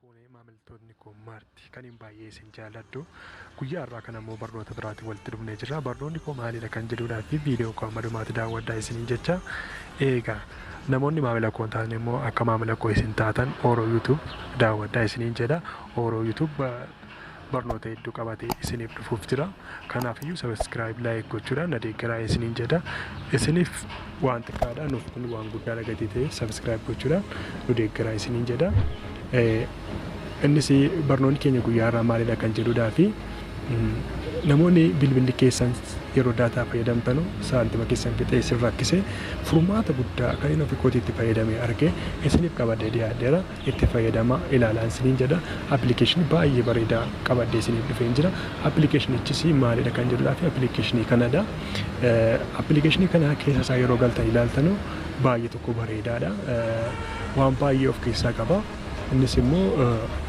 fuunee maamiltoonni koo marti kan hin baay'ee isin jaalladhu. Guyyaa irraa kan ammoo barnoota biraatiin walitti dhufnee jirra. Barnoonni koo maalidha kan jedhuudhaa fi viidiyoo koo ammadumaatti daawwadhaa isiniin jecha. Eegaa namoonni maamila koo hin taane immoo akka maamila koo isin taatan Oro YouTube daawwadhaa isiniin jedha. Oro YouTube barnoota hedduu qabatee isiniif dhufuuf jira. Kanaafiyyuu subscribe like gochuudhaan na deeggaraa isiniin jedha. Isiniif waan xiqqaadha nuuf kun waan guddaadha gatii ta'e subscribe gochuudhaan nu deeggaraa isiniin jedha. Innis barnoonni keenya guyyaa irraa maalidha kan jedhuudhaa fi namoonni bilbilli keessan yeroo daataa fayyadamtan saantima keessan fixee isin rakkise furmaata guddaa kan inni ofii kootii itti fayyadamee arge isiniif qabadee dhiyaadheera itti fayyadama ilaalaa isiniin jedha. Appilikeeshinii baay'ee bareedaa qabadee isiniif dhufee jira. Appilikeeshinichis maalidha kan jedhuudhaa fi appilikeeshinii kanadha. Appilikeeshinii kana keessa isaa yeroo galtan ilaaltan baay'ee tokko bareedaadha. Waan baay'ee of keessaa qaba. Innis immoo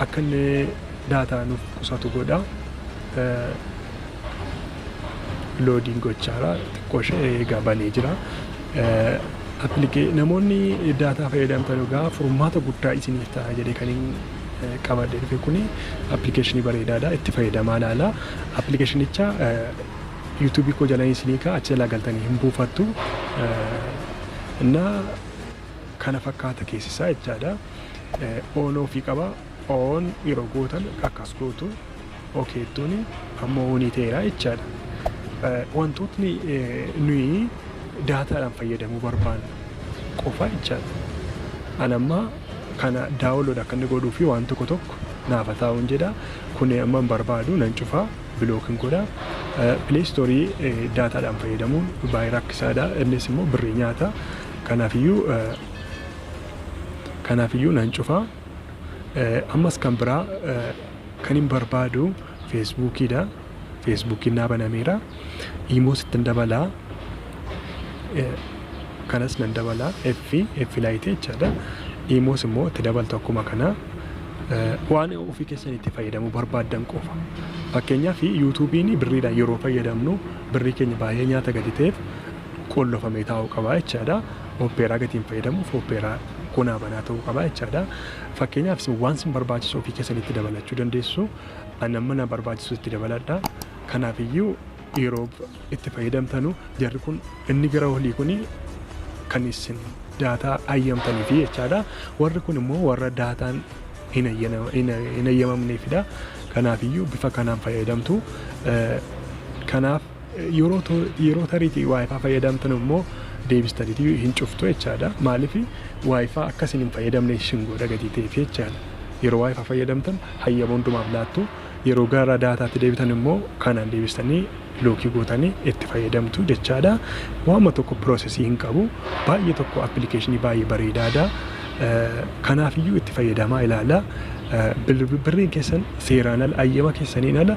akka inni daataa nuuf qusatu godha. Loadiin gochaara xiqqoo ishee eegaa banee jira. Namoonni daataa fayyadamtan egaa furmaata guddaa isiniif ta'a jedhee kan qabadee dhufe kuni appilikeeshinii bareedaadha. Itti fayyadamaa ilaala. Appilikeeshinicha yuutuubii koo jalanii isinii ka'a achi jalaa galtanii hin buufattu. Innaa kana fakkaata keessisaa jechaadha. On ofii qaba. On yeroo gootan akkas gootu okeettuun ammoo onii ta'eera jechaadha. Wantootni nuyi daataadhaan fayyadamuu barbaannu qofa jechaadha. Anamma kana daawunlood akka inni godhuu fi waan tokko naaf taa'uun jedha. Kun amma hin barbaadu nan cufaa bilookin godha. Pileestoorii daataadhaan fayyadamuun baay'ee rakkisaadha. Innis immoo birrii nyaata. Kanaafiyyuu nan cufaa. Ammas kan biraa kan hin barbaadu feesbuukiidha. Feesbuukiin naa banameera. Iimoos ittiin dabalaa. Kanas nan dabalaa. F laayitee jechaadha. Iimoos immoo itti dabaltu akkuma kana. Waan ofii keessan itti fayyadamuu barbaaddan qofa. Fakkeenyaaf yuutuubiin birriidhaan yeroo fayyadamnu birrii keenya baay'ee nyaata gadi ta'eef qollofamee taa'uu qaba jechaadha. Oppeeraa gatiin fayyadamuuf oppeeraa kunaa banaa ta'uu qaba jechaadha. Fakkeenyaaf waan sin barbaachisu ofii keessanitti dabalachuu dandeessu. Anamma na barbaachisu itti dabaladha. Kanaafiyyuu yeroo itti fayyadamtanu jarri kun inni gara olii kuni kan isin daataa ayyamtaniifi jechaadha. Warri kun immoo warra daataan hin ayyamamneefidha. Kanaafiyyuu bifa kanaan fayyadamtu. Kanaaf yeroo tariitii waayifaa fayyadamtan immoo deebistaniitii hin cuftu jechaadha. Maaliif waayifaa akkasiin hin fayyadamne isin godha gatii ta'eef jechaadha. Yeroo waayifaa fayyadamtan hayyama hundumaaf laattu. Yeroo gara daataatti deebitan immoo kanaan deebistanii lookii gootanii itti fayyadamtu jechaadha. Waanuma tokko piroosesii hin qabu. Baay'ee tokko appilikeeshinii baay'ee bareedaadha. Kanaafiyyuu itti fayyadamaa ilaala. Birriin keessan seeraan ala ayyama keessaniin ala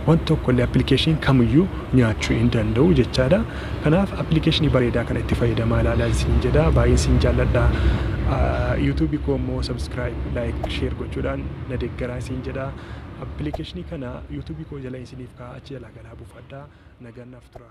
wanti tokkollee appilikeeshinii kamiyyuu nyaachuu hin danda'u jechaadha. Kanaaf appilikeeshinii bareedaa kana itti fayyadamaa ilaalaa isin jedha. Baay'ee isin jaalladha. YouTube koo immoo subscribe like share gochuudhaan na deeggaraa isin jedha. Appilikeeshinii kana YouTube koo jala isiniif kaa'aa achi jalaa galaa buufadhaa. Nagaan naaf tura.